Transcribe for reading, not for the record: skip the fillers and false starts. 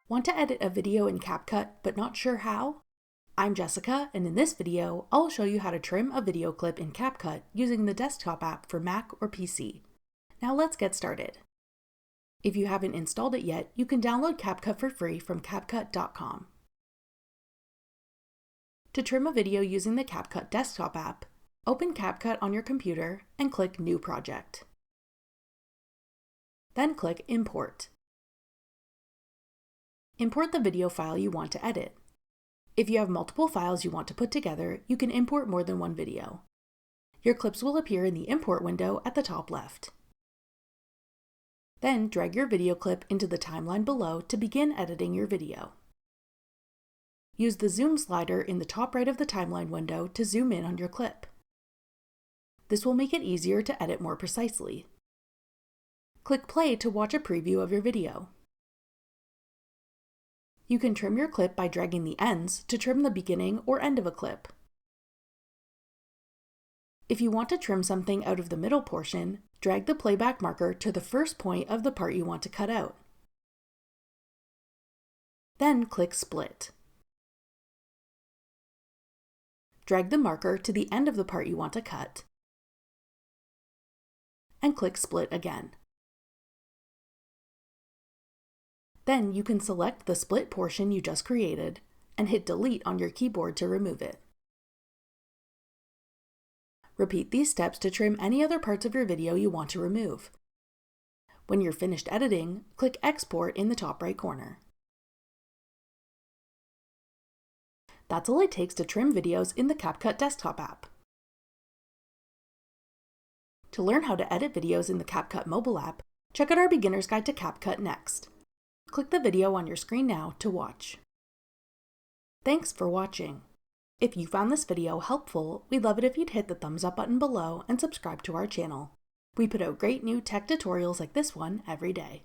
Want to edit a video in CapCut but not sure how? I'm Jessica, and in this video, I'll show you how to trim a video clip in CapCut using the desktop app for Mac or PC. Now let's get started. If you haven't installed it yet, you can download CapCut for free from CapCut.com. To trim a video using the CapCut desktop app, open CapCut on your computer and click New Project. Then click Import. Import the video file you want to edit. If you have multiple files you want to put together, you can import more than one video. Your clips will appear in the import window at the top left. Then drag your video clip into the timeline below to begin editing your video. Use the zoom slider in the top right of the timeline window to zoom in on your clip. This will make it easier to edit more precisely. Click play to watch a preview of your video. You can trim your clip by dragging the ends to trim the beginning or end of a clip. If you want to trim something out of the middle portion, drag the playback marker to the first point of the part you want to cut out. Then click Split. Drag the marker to the end of the part you want to cut, and click Split again. Then you can select the split portion you just created and hit Delete on your keyboard to remove it. Repeat these steps to trim any other parts of your video you want to remove. When you're finished editing, click Export in the top right corner. That's all it takes to trim videos in the CapCut desktop app. To learn how to edit videos in the CapCut mobile app, check out our Beginner's Guide to CapCut next. Click the video on your screen now to watch. Thanks for watching. If you found this video helpful, we'd love it if you'd hit the thumbs up button below and subscribe to our channel. We put out great new tech tutorials like this one every day.